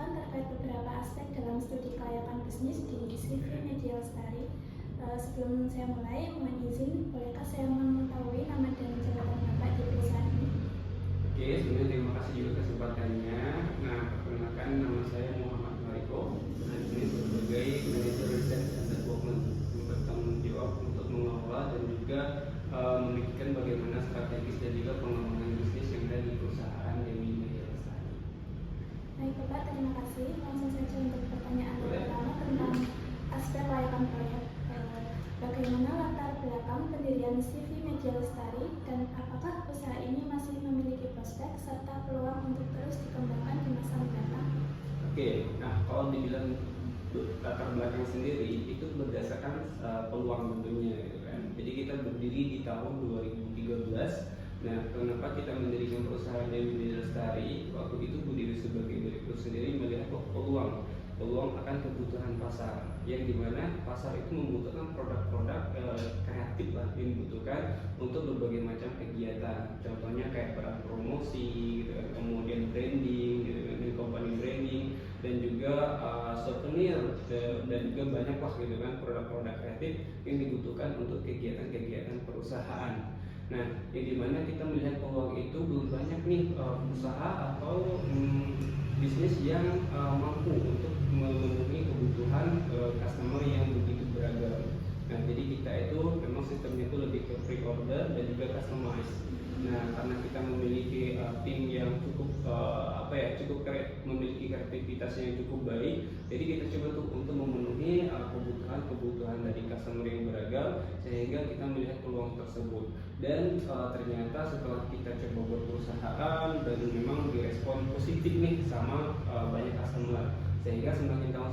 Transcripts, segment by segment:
bertanyakan terkait beberapa aspek dalam studi kelayakan bisnis di CV Media Lestari. Sebelum saya mulai, mohon izin, bolehkah saya mengetahui nama dan jabatan Bapak di perusahaan ini? Oke, sebelumnya terima kasih juga kesempatannya. Nah, perkenalkan nama saya Muhammad Mariko. Saya ini sebagai manajer riset dan development, bertanggung jawab untuk mengelola dan juga memikirkan bagaimana strategis dan juga pengembangan bisnis yang ada di perusahaan Dewi Media Lestari. Baik Bapak, terima kasih. Langsung saja untuk pertanyaan pertama tentang aspek layakan proyek. Bagaimana latar belakang pendirian CV Media Lestari dan apakah usaha ini masih memiliki prospek serta peluang untuk terus dikembangkan di masa mendatang? Oke, nah kalau dibilang latar belakang sendiri itu berdasarkan peluang tentunya, gitu kan. Jadi kita berdiri di tahun 2013. Nah, kenapa kita mendirikan perusahaan Dewi Media Lestari? Waktu itu berdiri sebagai direktur sendiri melihat peluang akan kebutuhan pasar, yang dimana pasar itu membutuhkan produk-produk kreatif lah yang dibutuhkan untuk berbagai macam kegiatan. Contohnya kayak peran promosi, gitu kan, kemudian branding, gitu kan, company branding, dan juga souvenir, dan juga banyak lah gitu kan produk-produk kreatif yang dibutuhkan untuk kegiatan-kegiatan perusahaan. Nah, yang dimana kita melihat peluang itu belum banyak nih usaha atau bisnis yang mampu untuk memenuhi kebutuhan customer yang begitu beragam. Nah, jadi kita itu memang sistemnya itu lebih ke pre-order dan juga customize. Nah, karena kita memiliki tim yang cukup memiliki kreativitas yang cukup baik, jadi kita coba untuk memenuhi kebutuhan dari customer yang beragam, sehingga kita melihat peluang tersebut. Dan ternyata setelah kita coba buat perusahaan dan memang direspon positif nih sama banyak customer, sehingga semakin tahun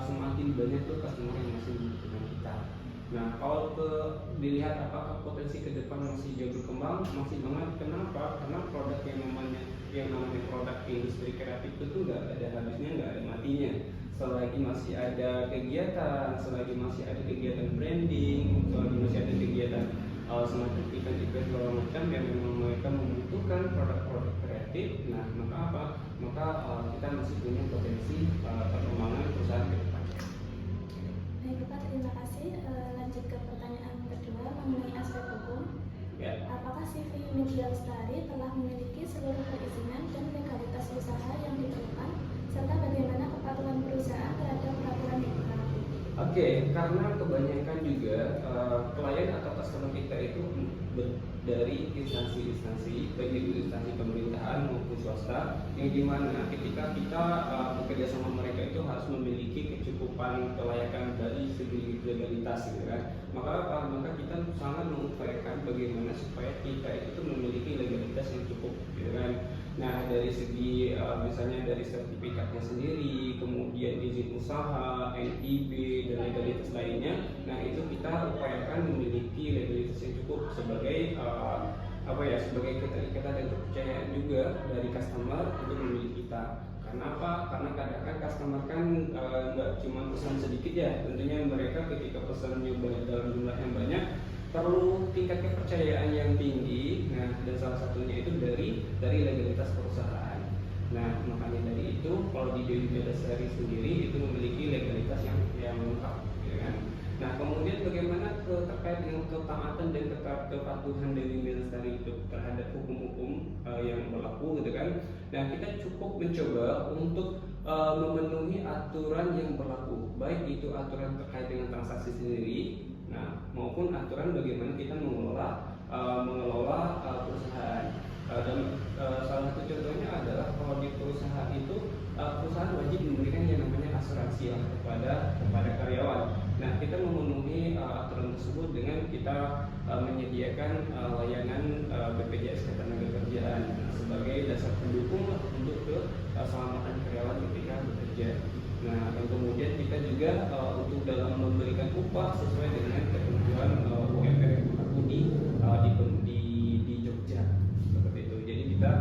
semakin banyak tuh customer yang masih membutuhkan kita. Nah, kalau dilihat apakah potensi ke depan masih jauh berkembang, masih banget. Kenapa? Karena produk yang namanya produk industri kreatif itu nggak ada habisnya, nggak ada matinya. Selagi masih ada kegiatan, selagi masih ada kegiatan branding, selagi masih ada kegiatan semacam event-event segala macam yang memang mereka membutuhkan produk-produk kreatif. Nah, maka apa? Maka kita masih punya potensi perkembangan perusahaan ke depan. Baik Bapak, terima kasih. Lanjut ke pertanyaan kedua mengenai aspek hukum. Ya. Apakah CV Media Lestari telah memiliki seluruh perizinan dan legalitas usaha yang diperlukan, serta bagaimana kepatuhan perusahaan terhadap peraturan yang berlaku? Oke, karena kebanyakan juga klien atau customer kita itu dari instansi-instansi, baik itu instansi pemerintahan maupun swasta, yang dimana ketika kita bekerja sama mereka itu harus memiliki kecukupan kelayakan dari segi legalitas, gitu kan. Maka kita sangat mengupayakan bagaimana supaya kita itu memiliki legalitas yang cukup, gitu kan. Nah, dari segi misalnya dari sertifikatnya sendiri, kemudian izin usaha, NIB, dan legalitas lainnya. Nah, itu kita upayakan memiliki legalitas yang cukup sebagai sebagai keterikatan dan kepercayaan juga dari customer untuk memilih kita. Karena apa? Karena kadang-kadang customer kan nggak cuma pesan sedikit ya. Tentunya mereka ketika pesannya dalam jumlah yang banyak perlu tingkat kepercayaan yang tinggi. Nah, dan salah satunya itu dari legalitas perusahaan. Nah, makanya dari itu kalau di Dewi Media Lestari sendiri itu memiliki legalitas yang lengkap, ya kan. Nah, kemudian bagaimana terkait dengan ketaatan dan kepatuhan Dewi Media Lestari itu terhadap hukum-hukum yang berlaku, gitu kan. Nah, kita cukup mencoba untuk memenuhi aturan yang berlaku, baik itu aturan terkait dengan transaksi sendiri, nah, maupun aturan bagaimana kita mengelola perusahaan. Dan salah satu contohnya adalah kalau di perusahaan itu perusahaan wajib memberikan yang namanya asuransi kepada karyawan. Nah, kita memenuhi aturan tersebut dengan kita menyediakan layanan BPJS Ketenagakerjaan sebagai dasar pendukung untuk keselamatan karyawan ketika bekerja. Nah, dan kemudian kita juga untuk dalam memberikan upah sesuai dengan ketentuan UMR yang berlaku di Jogja, seperti itu. Jadi kita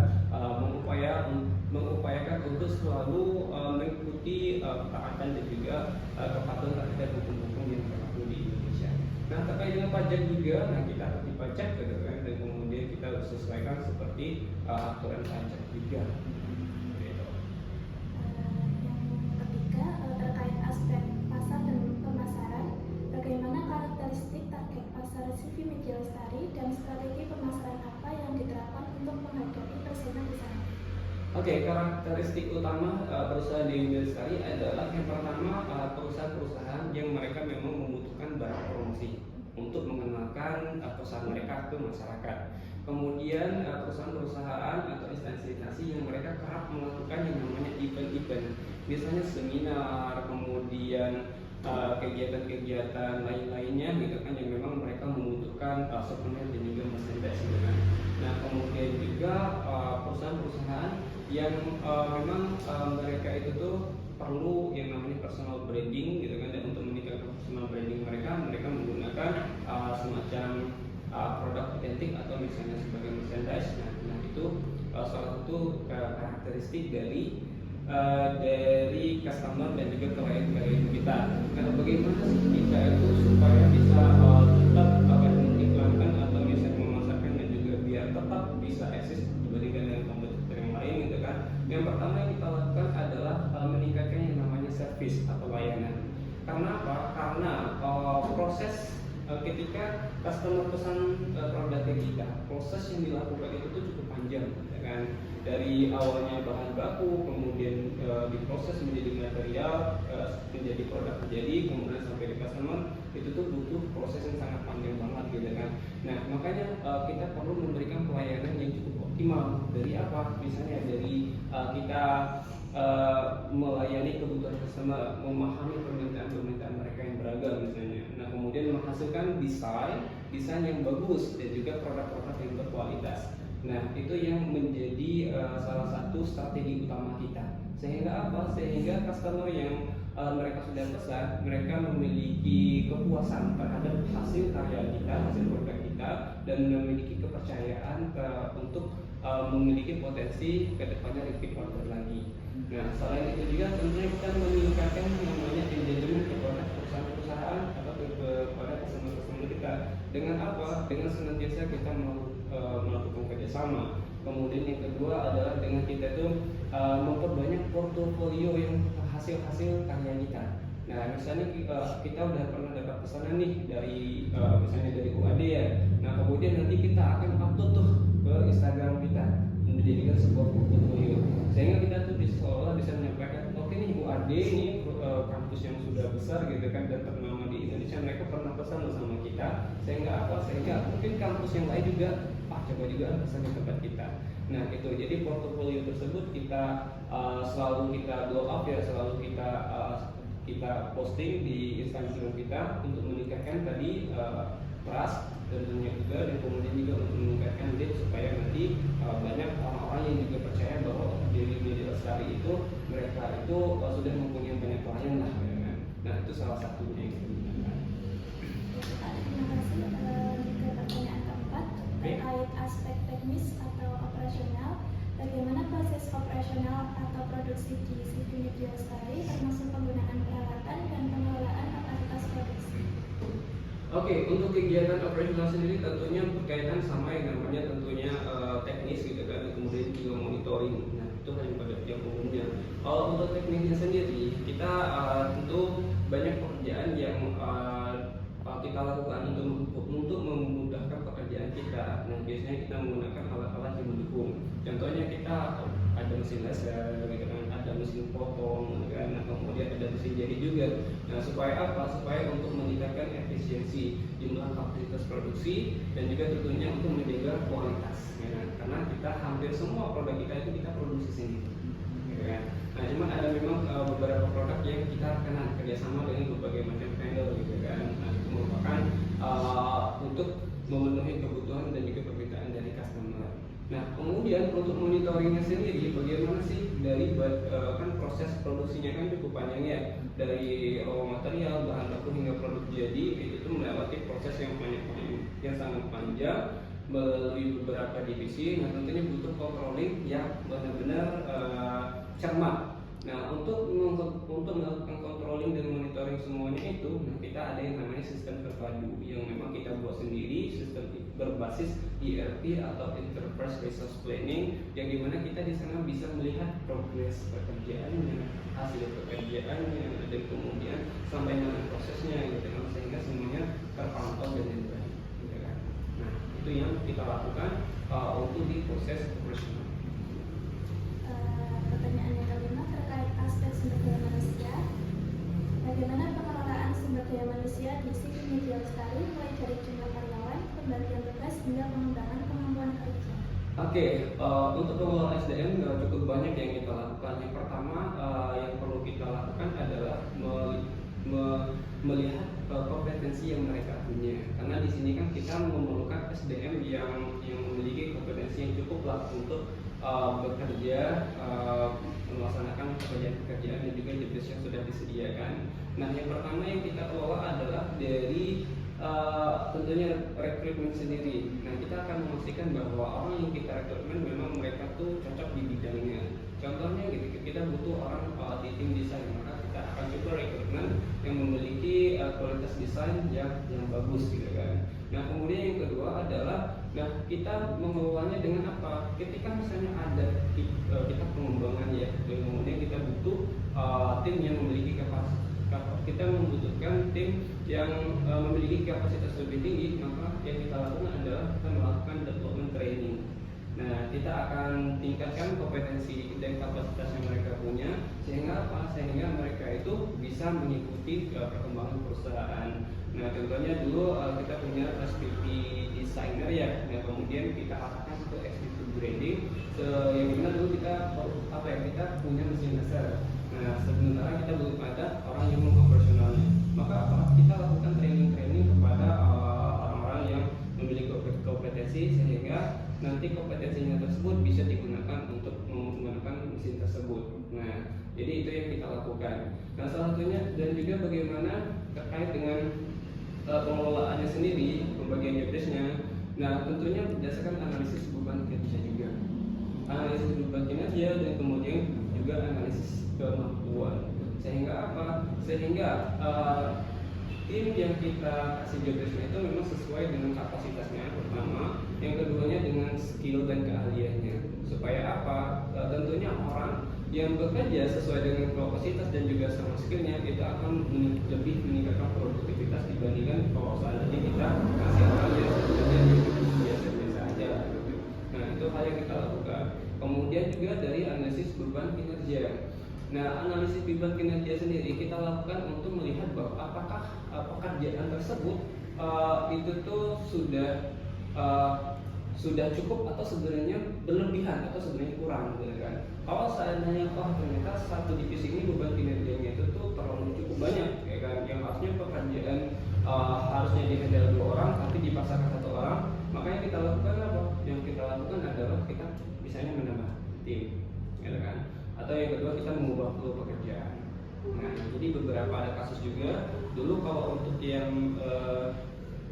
mengupayakan untuk selalu mengikuti ketaatan dan juga kepatuhan terhadap hukum-hukum yang berlaku di Indonesia. Nah, terkait dengan pajak juga, nah kita harus dipajak, gitu kan, dan kemudian kita harus sesuaikan seperti aturan pajak juga. CV Media Lestari dan strategi pemasaran apa yang diterapkan untuk menghadapi persona di sana. Oke, karakteristik utama perusahaan di Media Lestari adalah yang pertama perusahaan-perusahaan yang mereka memang membutuhkan barang promosi untuk mengenalkan perusahaan mereka ke masyarakat. Kemudian perusahaan-perusahaan atau instansi-instansi yang mereka kerap melakukan yang namanya event-event, misalnya seminar, kemudian kegiatan-kegiatan lain-lainnya gitu kan, yang memang mereka membutuhkan suplemen dan juga merchandise gitu kan. Nah, kemudian juga perusahaan-perusahaan yang memang mereka itu tuh perlu yang namanya personal branding gitu kan, dan untuk meningkatkan personal branding mereka menggunakan semacam produk otentik atau misalnya sebagai merchandise. Nah itu salah satu karakteristik dari customer dan juga klien-klien kita. Nah, bagaimana sih kita itu supaya bisa tetap mengiklankan atau misalnya memasarkan dan juga biar tetap bisa eksis dibandingkan dengan kompetitor yang lain gitu kan. Yang pertama yang kita lakukan adalah meningkatkan yang namanya service atau layanan. Karena apa? Karena proses ketika customer pesan produk kita, proses yang dilakukan itu tuh cukup panjang, ya kan? Dari awalnya bahan baku, kemudian diproses menjadi material, menjadi produk jadi, kemudian sampai di customer, itu tuh butuh proses yang sangat panjang banget, gitu kan? Nah, makanya kita perlu memberikan pelayanan yang cukup optimal. Dari apa? Misalnya dari kita melayani kebutuhan customer, memahami permintaan mereka yang beragam misalnya. Nah, kemudian menghasilkan desain yang bagus dan juga produk-produk yang berkualitas. Nah, itu yang menjadi salah satu strategi utama kita. Sehingga apa? Sehingga customer yang mereka sudah pesan, mereka memiliki kepuasan terhadap hasil karya kita, hasil produk kita, dan memiliki kepercayaan untuk memiliki potensi kedepannya repeat order lagi. Nah, selain itu juga tentunya kita meningkatkan namanya engagement kepada perusahaan-perusahaan atau kepada customer kita. Dengan apa? Dengan senantiasa kita melakukan kerjasama. Kemudian yang kedua adalah dengan kita tuh memperbanyak portofolio yang hasil-hasil karya kita. Nah, misalnya kita udah pernah dapat pesanan nih dari misalnya dari UAD ya. Nah, kemudian nanti kita akan upload tuh ke Instagram kita menjadikan sebuah portofolio, sehingga kita tuh seolah bisa menyampaikan, oke nih UAD ini kampus yang sudah besar gitu kan dan ternama di Indonesia, mereka pernah pesan sama kita, sehingga apa? Sehingga mungkin kampus yang lain juga coba juga pesan di tempat kita. Nah, itu jadi portofolio tersebut kita selalu kita blow up ya, selalu kita posting di Instagram kita untuk meningkatkan tadi trust tentunya juga, dan kemudian juga untuk meningkatkan lead supaya nanti banyak orang-orang yang juga percaya bahwa di Media Lestari itu mereka itu sudah mempunyai banyak klien lah ya kan? Nah, itu salah satunya yang kita gunakan. Terima kasih. Ke pertanyaan keempat terkait aspek teknis atau operasional, bagaimana proses operasional atau produksi di CV Media Lestari termasuk penggunaan peralatan dan pengelolaan kapasitas produksi? Oke, untuk kegiatan operasional sendiri tentunya berkaitan sama yang namanya tentunya teknis gitu kan, kemudian juga monitoring. Nah, itu hanya pada yang umumnya. Kalau untuk teknisnya sendiri, kita tentu banyak pekerjaan yang kita lakukan untuk memudahkan pekerjaan kita. Nah, biasanya kita menggunakan alat-alat yang mendukung. Contohnya kita ada mesin laser, gitu kan, ada mesin potong, kan? Nah, kemudian ada mesin jahit juga. Nah, supaya apa? Supaya untuk meningkatkan efisiensi jumlah kapasitas produksi dan juga tentunya untuk menjaga kualitas. Ya, karena kita hampir semua produk kita itu kita produksi sendiri. Ya. Nah, cuma ada memang beberapa produk yang kita kenal kerjasama dengan berbagai macam vendor gitu kan. Nah, itu merupakan untuk memenuhi kebutuhan dan juga permintaan dari customer. Nah, kemudian untuk monitoringnya sendiri, bagaimana sih dari kan proses produksinya kan cukup panjang ya, dari raw material, bahan baku hingga produk jadi, itu melewati proses yang sangat panjang melalui beberapa divisi. Nah, tentunya butuh controlling yang benar-benar cermat. Nah, untuk melakukan controlling dan monitoring semuanya itu, nah, kita ada yang namanya sistem terpadu yang memang kita buat sendiri, sistem berbasis ERP atau Enterprise Resource Planning, yang dimana kita di sana bisa melihat progres pekerjaannya, hasil pekerjaannya, dan kemudian sampai mana prosesnya gitu kan, sehingga semuanya terpantau dan baik. itu yang kita lakukan untuk di proses operasional. Pertanyaan yang kelima terkait aspek sumber daya manusia. Bagaimana pengelolaan sumber daya manusia di CV Media Lestari mulai dari jumlah karyawan, pembagian tugas hingga pengembangan kemampuan kerja? Oke, untuk pengelolaan SDM cukup banyak yang kita lakukan. Yang pertama yang perlu kita lakukan adalah melihat kompetensi yang mereka punya. Karena di sini kan kita memerlukan SDM yang memiliki kompetensi yang cukup lah untuk bekerja, melaksanakan pekerjaan-pekerjaan dan juga jobdesk yang sudah disediakan. Nah, yang pertama yang kita kelola adalah dari tentunya rekrutmen sendiri. Nah, kita akan memastikan bahwa orang yang kita rekrutmen memang mereka tuh cocok di bidangnya. Contohnya gitu, kita butuh orang di tim desain, maka kita akan coba rekrutmen yang memiliki kualitas desain yang bagus gitu kan. Nah, kemudian yang kedua adalah kita mengelolanya dengan apa? Ketika misalnya ada kita pengembangan ya, dan kemudian kita butuh tim yang memiliki kapasitas, kita membutuhkan tim yang memiliki kapasitas lebih tinggi, maka yang kita lakukan adalah kita melakukan development training. Nah, kita akan tingkatkan kompetensi dan kapasitas yang mereka punya, sehingga apa? Sehingga mereka itu bisa mengikuti perkembangan perusahaan. Nah, contohnya dulu kita punya SPP designer ya, nah, kemudian kita arahkan ke SPP branding, yang dimana dulu kita kita punya mesin dasar. Nah, sementara kita belum ada orang yang mengoperasionalnya, maka apa? Kita lakukan training kepada orang-orang yang memiliki kompetensi, sehingga nanti kompetensinya tersebut bisa digunakan untuk menggunakan mesin tersebut. Nah, jadi itu yang kita lakukan. Nah, salah satunya dan juga bagaimana terkait dengan pengelolaannya sendiri, pembagian jobdesknya. Nah, tentunya berdasarkan analisis beban kerja juga, analisis beban kinerja, dan kemudian juga analisis kemampuan. Sehingga apa? Sehingga tim yang kita kasih jobdesknya itu memang sesuai dengan kapasitasnya pertama, yang keduanya dengan skill dan keahliannya. Supaya apa? Tentunya orang yang bekerja sesuai dengan kapasitas dan juga sama skillnya, kita akan lebih meningkatkan produktivitas dibandingkan kalau seandainya kita kasih orang yang sebenarnya biasa-biasa aja. Nah, itu hal yang kita lakukan. Kemudian juga dari analisis beban kinerja. Nah, analisis beban kinerja sendiri kita lakukan untuk melihat bahwa apakah pekerjaan tersebut itu tuh sudah cukup atau sebenarnya berlebihan atau sebenarnya kurang, gitu kan? Kalau seandainya ternyata satu divisi ini beban kinerjanya itu tuh terlalu cukup banyak, ya kan? Yang harusnya pekerjaan harusnya dihandle 2 orang tapi dipaksakan 1 orang, maka yang kita lakukan apa? Yang kita lakukan adalah kita misalnya menambah tim, gitu kan? Atau yang kedua kita mengubah flow pekerjaan. Nah, jadi beberapa ada kasus juga. Dulu kalau untuk yang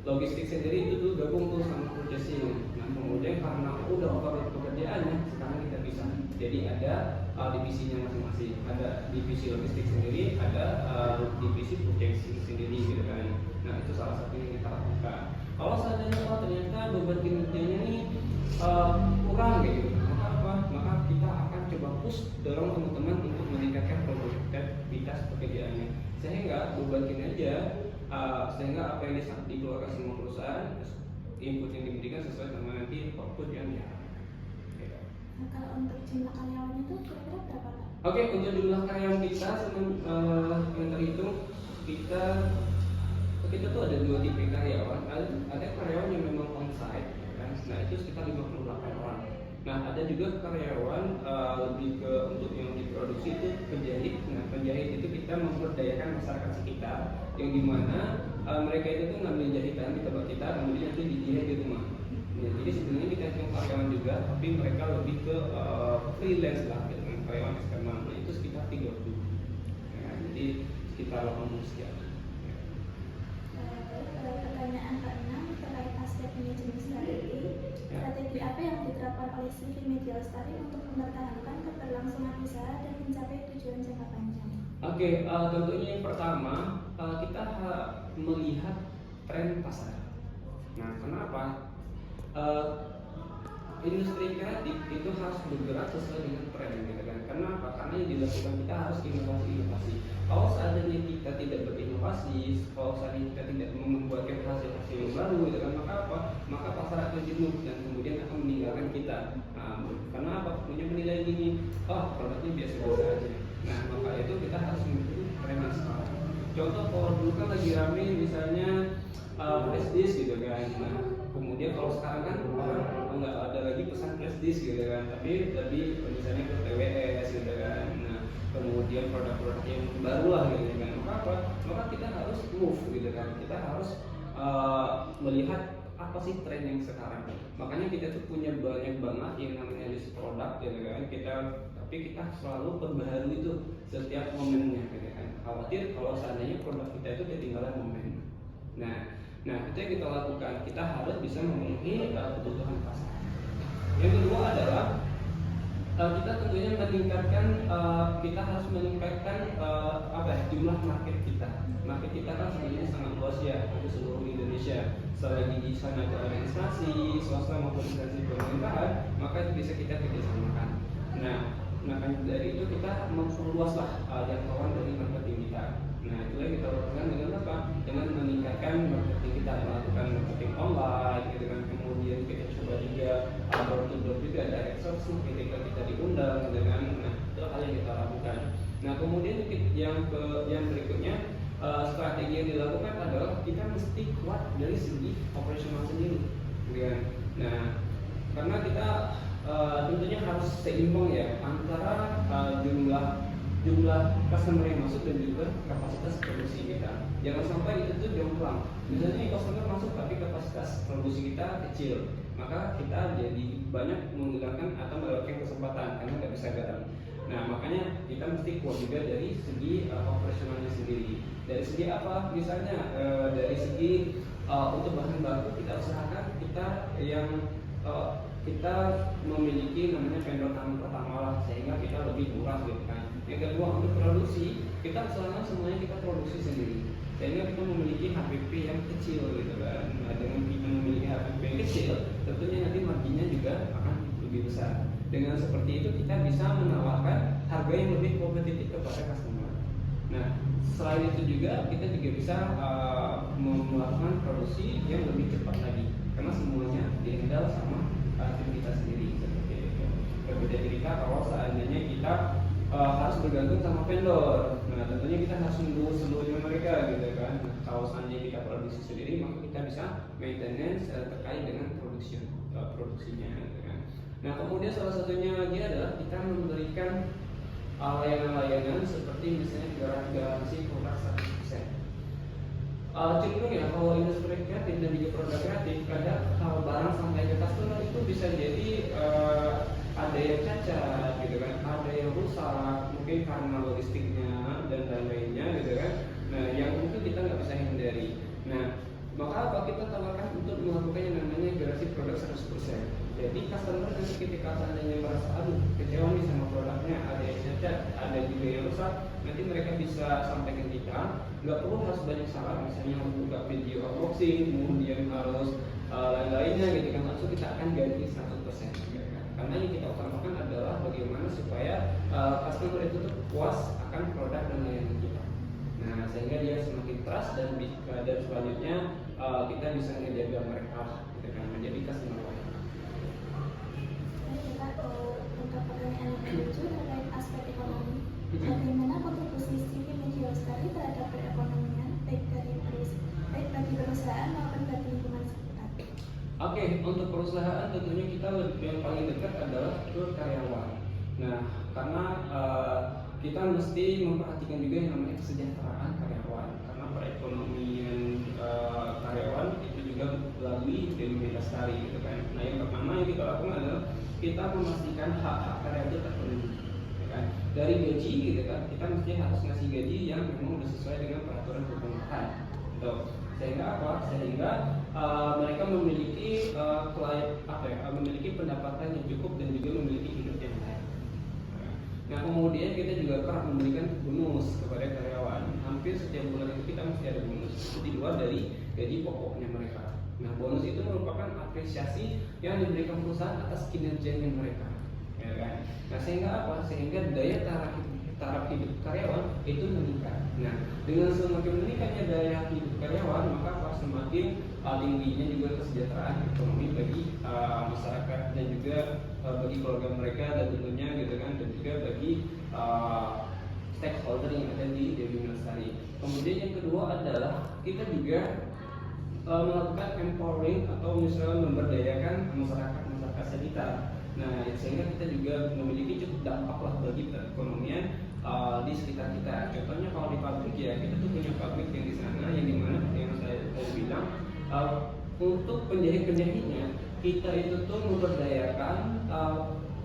logistik sendiri itu dulu gabung tuh sama purchasing. Nah, kemudian karena udah overload pekerjaannya, sekarang kita bisa. Jadi ada divisinya masing-masing. Ada divisi logistik sendiri, ada divisi purchasing sendiri, gitu kan. Nah, itu salah satu yang kita lakukan. Kalau seandainya ternyata beban kinerjanya ini kurang gitu, maka apa? Maka kita akan coba push dorong teman-teman untuk meningkatkan produktivitas pekerjaannya, sehingga beban kinerja sehingga apa yang dikeluarkan semua perusahaan, input yang diberikan sesuai dengan nanti output yang diharapkan. Nah, kalau untuk jumlah karyawan itu kira-kira berapa, Pak? Oke, untuk jumlah karyawan kita yang terhitung, kita tuh ada 2 tipe karyawan. Ada karyawan yang memang on-site, kan? Nah, itu sekitar 58 orang. Nah, ada juga karyawan lebih ke untuk yang diproduksi itu penjahit. Nah, penjahit itu kita memberdayakan masyarakat sekitar, yang dimana mereka itu tuh ngambil jahitan di tempat kita, kemudian nanti dijahit di rumah. Ya, jadi sebenarnya kita hitung karyawan juga, tapi mereka lebih ke freelance lah, dengan karyawan eksternal. Nah, itu sekitar 30. Ya, jadi sekitar 80 sekian. Pertanyaan ke-6 terkait aspek manajemen strategi. Strategi apa yang diterapkan oleh CV Media Lestari untuk mempertahankan keberlangsungan usaha dan mencapai tujuan jangka panjang? Oke, tentunya yang pertama kita melihat tren pasar. Nah, kenapa? Industri kreatif itu harus bergerak sesuai dengan tren, gitu kan? Kenapa? Karena yang dilakukan kita harus inovasi. Kalau seandainya kita tidak berinovasi, kalau seandainya kita tidak membuatkan hasil-hasil yang baru gitu kan, maka apa? Maka pasar akan jenuh dan kemudian akan meninggalkan kita. Karena apa? Punya penilaian gini, oh produknya biasa-biasa aja. Nah maka itu kita harus mengikuti tren yang sekarang. Contoh kalau dulu kan lagi rame misalnya flash disk gitu kan. Nah kemudian kalau sekarang kan orang nggak ada lagi pesan flash disk gitu kan, tapi lebih misalnya ke TWS gitu kan. Nah kemudian produk-produk yang baru lah gitu kan. Maka apa? Maka kita harus move gitu kan. Kita harus melihat apa sih tren yang sekarang. Makanya kita tuh punya banyak banget yang namanya list produk gitu kan. Tapi kita selalu perbaharui itu setiap momennya gitu kan. Khawatir kalau seandainya produk kita itu ketinggalan momen. Nah itu yang kita lakukan. Kita harus bisa memenuhi kebutuhan pasar. Yang kedua adalah kita tentunya meningkatkan, kita harus meningkatkan jumlah market kita. Market kita kan sebenarnya sangat luas ya, di seluruh Indonesia. Selagi di sana ada instansi swasta maupun instansi pemerintahan, maka itu bisa kita kerjasamakan. Nah dari itu kita memperluaslah jangkauan dari marketing kita. Nah itulah yang kita lakukan dengan apa? Dengan meningkatkan marketing kita, melakukan marketing online, gitu kan. Kemudian kita coba juga door to door juga ada exorcism ketika kita diundang, dengan itu hal yang kita lakukan. Nah kemudian yang berikutnya strategi yang dilakukan adalah kita mesti kuat dari segi operasional sendiri, gitu kan. Nah karena kita tentunya harus seimbang ya antara jumlah customer yang masuk dan juga kapasitas produksi kita. Jangan sampai itu tuh jomplang. Misalnya customer masuk tapi kapasitas produksi kita kecil, maka kita jadi banyak menggunakan atau melewatkan kesempatan karena nggak bisa garam. Nah makanya kita mesti kuat juga dari segi operasionalnya sendiri. Dari segi apa? Misalnya dari segi untuk bahan baku kita usahakan kita memiliki namanya vendor tangan pertama lah, sehingga kita lebih murah gitu kan. Yang kedua untuk produksi kita usahakan semuanya kita produksi sendiri, sehingga kita memiliki HPP yang kecil gitu kan. Nah, dengan kita memiliki HPP yang kecil tentunya nanti marginnya juga akan lebih besar. Dengan seperti itu kita bisa menawarkan harga yang lebih kompetitif kepada customer. Nah selain itu juga kita juga bisa melakukan produksi yang lebih cepat lagi, karena semuanya dihandle sama tim kita sendiri seperti itu. Berbeda cerita kalau seandainya kita harus bergantung sama vendor. Nah tentunya kita harus menunggu seluruhnya mereka gitu kan. Nah, kalau seandainya kita produksi sendiri maka kita bisa maintenance terkait dengan produksinya gitu kan. Nah kemudian salah satunya lagi adalah kita memberikan layanan-layanan seperti misalnya garansi produk 100%. Cenderung ya kalau industri kreatif dan juga produk kreatif, kadang kalau barang sampai ke customer itu bisa jadi ada yang cacat gitu kan, ada yang rusak mungkin karena logistiknya dan lain-lainnya gitu kan. Nah yang itu kita nggak bisa hindari. Nah maka apa kita tawarkan untuk melakukan yang namanya garansi produk 100%. Jadi customer nanti ketika seandainya merasa aduh kecewa nih sama produknya, ada yang cacat, ada juga yang rusak, nanti mereka bisa sampaikan kita. Nggak perlu harus banyak syarat, misalnya harus buka video unboxing, kemudian harus lain-lainnya gitu kan, langsung kita akan ganti 100%. Karena yang kita utamakan adalah bagaimana supaya customer itu tuh puas akan produk dan layanan kita. Nah sehingga dia semakin trust dan selanjutnya kita bisa menjaga mereka gitu kan, menjadi customer loyal. Untuk pertanyaan yang lucu terkait aspek ekonomi, bagaimana kontribusi CV Media Lestari terhadap perekonomian baik bagi perusahaan maupun bagi lingkungan sekitar? Oke, untuk perusahaan tentunya kita yang paling dekat adalah ke karyawan. Nah, karena kita mesti memperhatikan juga yang namanya kesejahteraan karyawan, karena perekonomian karyawan itu juga melalui dari Media Lestari gitu kan. Nah, yang pertama yang kita lakukan adalah kita memastikan hak-hak karyawan itu terpenuhi. Kan? Dari gaji gitu kan, kita mesti harus ngasih gaji yang memang sesuai dengan peraturan pemerintah. Sehingga apa? Sehingga mereka memiliki memiliki pendapatan yang cukup dan juga memiliki hidup yang layak. Nah kemudian kita juga kerap memberikan bonus kepada karyawan. Hampir setiap bulan itu kita mesti ada bonus, itu di luar dari gaji pokoknya mereka. Nah bonus itu merupakan apresiasi yang diberikan perusahaan atas kinerjanya mereka, ya kan? Nah sehingga apa? Sehingga daya taraf hidup karyawan itu meningkat. Nah dengan semakin meningkatnya daya hidup karyawan, maka semakin tingginya juga kesejahteraan ekonomi bagi masyarakat dan juga bagi keluarga mereka dan tentunya gitu kan, dan juga bagi stakeholder yang ada di Dewi Lestari. Kemudian yang kedua adalah kita juga melakukan empowering atau misalnya memberdayakan masyarakat sekitar. Nah, sehingga kita juga memiliki cukup dampak lah bagi perekonomian di sekitar kita. Contohnya kalau di pabrik ya, kita tuh punya pabrik yang di sana yang dimana yang saya bilang untuk penjahit-penjahitnya kita itu tuh memberdayakan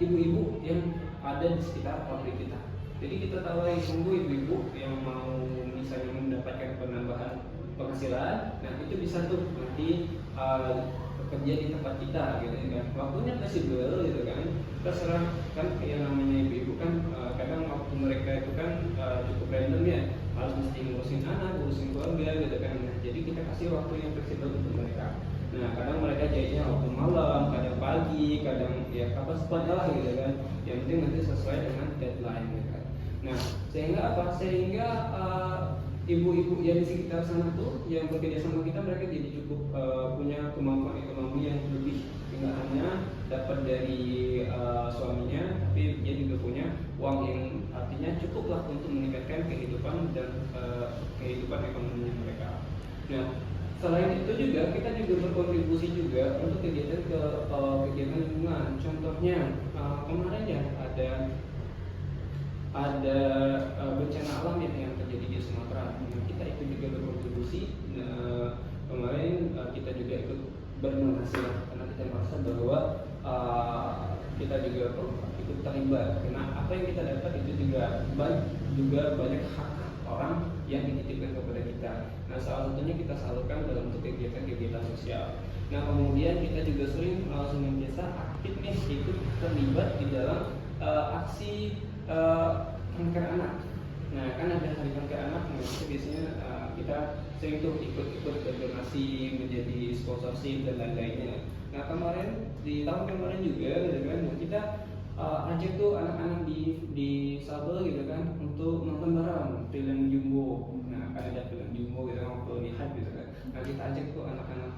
ibu-ibu yang ada di sekitar pabrik kita. Jadi kita tawarin ibu-ibu yang mau misalnya mendapatkan penambahan penghasilan, nah itu bisa tuh nanti bekerja di tempat kita gitu kan. Waktunya fleksibel gitu kan. Terserah kan yang namanya ibu-ibu kan kadang waktu mereka itu kan cukup random ya. Harus mesti ngurusin anak, ngurusin keluarga gitu kan. Nah, jadi kita kasih waktu yang fleksibel untuk mereka. Nah, kadang mereka jahitnya waktu malam, kadang pagi, kadang ya kapan sepatnya lah gitu kan. Yang penting nanti sesuai dengan deadline gitu kan. Nah, sehingga apa? Sehingga ibu-ibu yang di sekitar sana tuh yang bekerja sama kita, mereka jadi cukup punya kemampuan ekonomi yang lebih, tidak hanya dapat dari suaminya, tapi dia juga punya uang yang artinya cukuplah untuk meningkatkan kehidupan dan kehidupan ekonomi mereka. Nah, selain itu juga kita juga berkontribusi juga untuk kegiatan kegiatan lingkungan. Contohnya kemarin ya ada bencana alam yang terjadi di Sumatera. Kita ikut juga berkontribusi. Kemarin kita juga ikut berdonasi karena kita merasa bahwa kita juga ikut terlibat. Karena apa yang kita dapat itu juga banyak hak orang yang dititipkan kepada kita. Nah, salah satunya kita salurkan dalam bentuk kegiatan-kegiatan sosial. Nah, kemudian kita juga sering senantiasa aktif nih ikut terlibat di dalam aksi kanker anak. Nah, kan ada hari kanker anak, nah itu biasanya kita sering tuh ikut berdonasi, menjadi sponsorship dan lain-lainnya. Nah, di tahun kemarin juga gitu kan, kita ajak tuh anak-anak di Sabel gitu kan untuk nonton bareng film Jumbo. Nah, kan ada film Jumbo gitu kan, waktu lihat gitu kan. Nah, kita ajak tuh anak-anak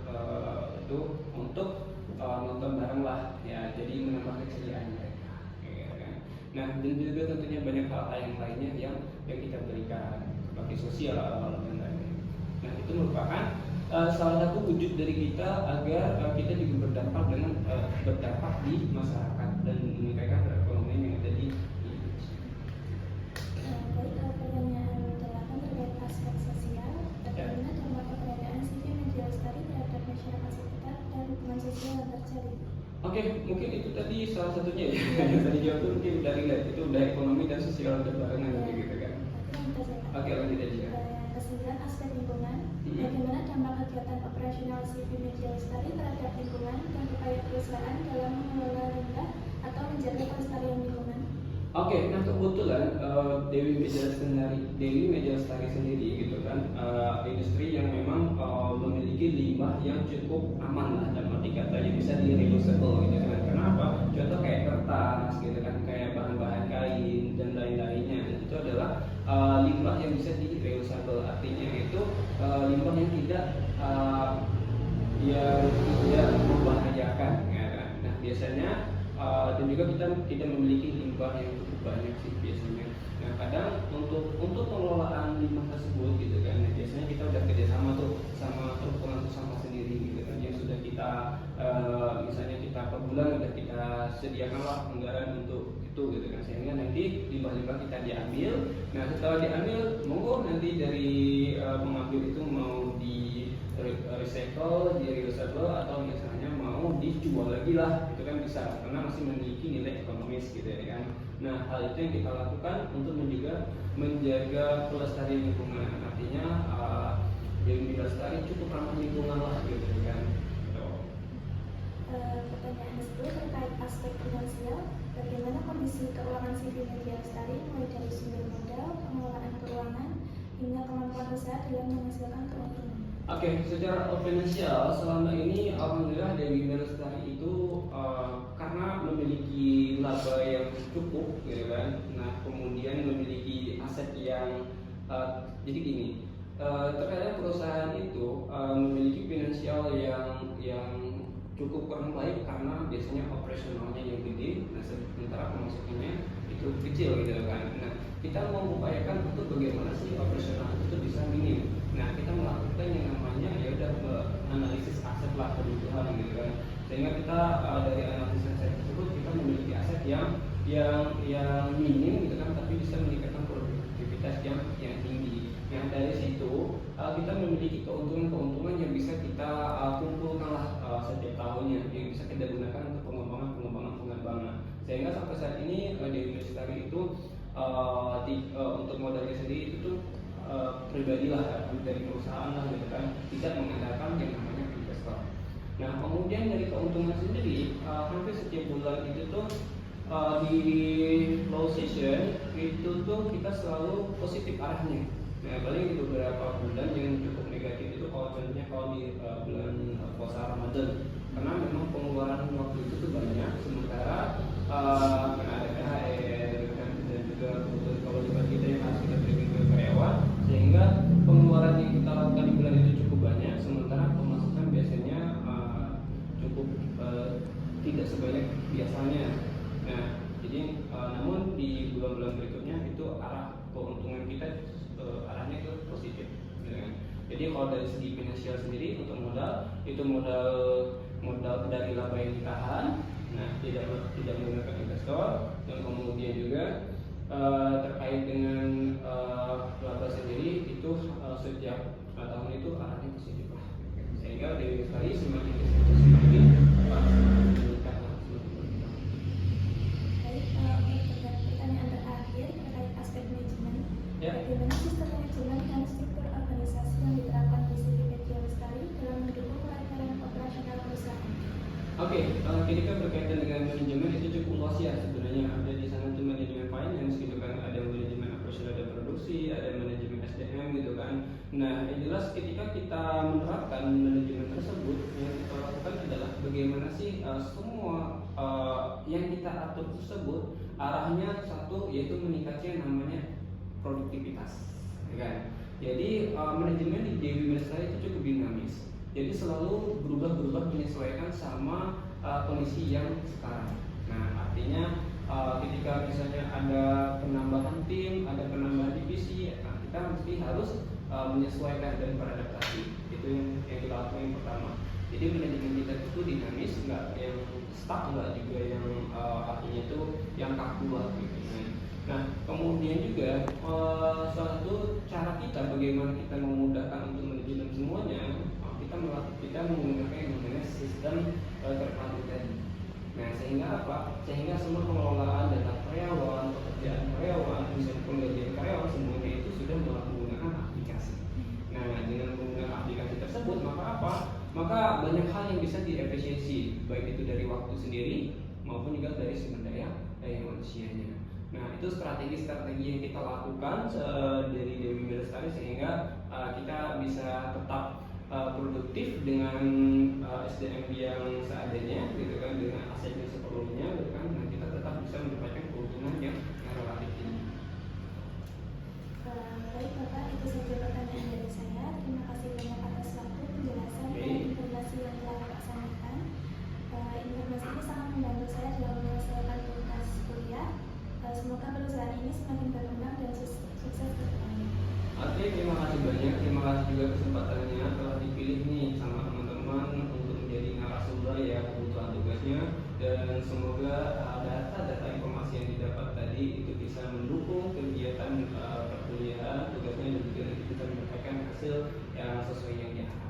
itu untuk nonton bareng lah ya, jadi menambah keceriaan mereka. Nah, dan juga tentunya banyak hal yang lainnya yang kita berikan seperti sosial dan lain-lain. Nah, itu merupakan salah satu wujud dari kita agar kita juga berdampak di masyarakat dan meningkatkan perekonomian yang ada di Indonesia. Baik, pertanyaan delapan terkait aspek sosial. Bagaimana dampak keberadaan CV Media Lestari terhadap masyarakat sekitar dan hubungan sosial yang terjadi? Oke, mungkin itu tadi salah satunya ya. Yang tadi jawab itu mungkin dari itu udah ekonomi dan sosial berbarengan gitu kan. Oke, lanjut aja. Yang kesembilan, aspek lingkungan. Bagaimana dampak kegiatan operasional CV Media Lestari terhadap lingkungan dan upaya perusahaan dalam mengelola limbah atau menjaga kelestarian lingkungan? Oke, nah kebetulan Dewi Media Lestari sendiri gitu kan, industri yang memang memiliki limbah yang cukup aman lah, dalam arti kata yang bisa di-reusable gitu kan. Kenapa? Contoh kayak kertas gitu kan, kayak bahan-bahan kain dan lain-lainnya, itu adalah limbah yang bisa di-reusable. Artinya itu limbah yang tidak membahayakan ya kan. Nah, biasanya dan juga kita tidak memiliki limbah yang cukup banyak sih biasanya. Nah, kadang untuk pengelolaan limbah tersebut gitu kan, nah, biasanya kita udah kerjasama tuh sama truk pengangkut sampah sendiri gitu kan, yang sudah kita misalnya kita per bulan udah kita sediakan lah anggaran untuk itu gitu kan, sehingga nanti limbah-limbah kita diambil. Nah, setelah diambil, monggo nanti dari pengambil itu mau di recycle, di reusable, atau misalnya mau dijual lagi lah, itu kan bisa, karena masih memiliki nilai ekonomis gitu ya kan. Nah, hal itu yang kita lakukan untuk menjaga pelestarian lingkungan. Artinya Dewi Lestari cukup ramah lingkungan lah gitu kan. Pertanyaan 10 terkait aspek finansial. Bagaimana kondisi keuangan CV Media Lestari mulai dari sumber modal, pengelolaan keuangan, hingga kemampuan usaha dalam menghasilkan keuntungan? Oke, secara finansial selama ini alhamdulillah Dewi Lestari itu karena memiliki laba yang cukup gitu kan. Nah, kemudian memiliki aset yang jadi gini, Terkadang perusahaan itu memiliki finansial yang cukup kurang baik karena biasanya operasionalnya yang gede, nah sementara pemasukannya itu kecil gitu kan. Nah, kita mau mengupayakan untuk bagaimana sih operasional itu bisa minim. Nah, kita melakukan yang namanya ya udah analisis aset lah kebutuhan gitu kan. Sehingga kita dari analisis aset tersebut kita memiliki aset yang minim gitu kan, tapi bisa meningkatkan produktivitas yang tinggi. Yang dari situ kita memiliki keuntungan-keuntungan yang bisa kita kumpulkan lah setiap tahunnya, yang bisa kita gunakan untuk pengembangan. Sehingga sampai saat ini di Universitari itu untuk modalnya sendiri itu tuh pribadi lah dari perusahaan lah gitu kan, tidak mengandalkan yang namanya investor. Nah, kemudian dari keuntungan sendiri hampir setiap bulan itu tuh di low season itu tuh kita selalu positif arahnya. Nah, paling di beberapa bulan yang cukup negatif itu contohnya kalau di bulan puasa Ramadan, karena memang pengeluaran waktu itu tuh banyak, sementara karena ada THR dan juga kebutuhan kewajiban kita yang harus kita berikan ke karyawan, sehingga pengeluaran yang kita lakukan di bulan itu cukup banyak, sementara pemasukan biasanya cukup tidak sebanyak biasanya. Nah, jadi namun di bulan-bulan berikutnya itu arah keuntungan kita arahnya ke positif, gitu kan. Jadi kalau dari segi finansial sendiri untuk modal itu modal dari laba yang ditahan, nah tidak menggunakan investor, dan kemudian juga terkait dengan laba sendiri itu setiap tahun itu arahnya positif lah, sehingga dari sekali semakin semakin meningkat lah. Pertanyaan terakhir terkait aspek manajemen. Ya. Bagaimana sistem manajemen dan struktur organisasi yang diterapkan di CV Media Lestari dalam mendukung kelancaran operasional perusahaan? Oke, ketika berkaitan dengan manajemen itu cukup luas ya sebenarnya. Ada di sana itu manajemen finance gitu kan, ada manajemen operasional dan produksi, ada manajemen SDM gitu kan. Nah, yang jelas ketika kita menerapkan manajemen tersebut, yang kita lakukan adalah bagaimana sih semua yang kita atur tersebut arahnya satu, yaitu meningkatnya namanya produktivitas, ya kan? Jadi manajemen di Dewi Lestari itu cukup dinamis. Jadi selalu berubah menyesuaikan sama kondisi yang sekarang. Nah, artinya ketika misalnya ada penambahan tim, ada penambahan divisi, nah, kita mesti harus menyesuaikan dan beradaptasi. Itu yang kita lakukan yang pertama. Jadi manajemen kita itu dinamis, nggak yang stuck, nggak juga yang artinya itu yang kaku lah gitu. Nah, kemudian juga salah satu cara kita bagaimana kita memudahkan untuk manajemen semuanya, kita menggunakan yang namanya sistem terpadu tadi. Nah, sehingga apa? Sehingga semua pengelolaan data karyawan, pekerjaan karyawan, misalnya penggajian karyawan, semuanya itu sudah menggunakan aplikasi. Nah, dengan menggunakan aplikasi tersebut, maka apa? Maka banyak hal yang bisa diefisiensi, baik itu dari waktu sendiri maupun juga dari sumber daya manusianya. Nah, itu strategi-strategi yang kita lakukan dari Dewi Lestari sehingga kita bisa tetap produktif dengan SDM yang seadanya, gitu kan, dengan aset yang seperlunya, gitu kan. Nah, kita tetap bisa mendapatkan keuntungan yang relatif tinggi. Baik Bapak, itu saja pertanyaan dari saya. Terima kasih banyak atas waktu, penjelasan dan informasi yang telah Bapak sampaikan. Informasi ini sangat membantu saya dalam menyelesaikan tugas kuliah. Semoga perusahaan ini semakin berkembang dan sukses ke depannya. Oke, terima kasih banyak. Terima kasih juga kesempatannya telah dipilih nih sama teman-teman untuk menjadi narasumber ya kebutuhan tugasnya, dan semoga data-data informasi yang didapat tadi itu bisa mendukung kegiatan perkuliahan tugasnya, dan juga bisa mendapatkan hasil yang sesuai yang diharapkan.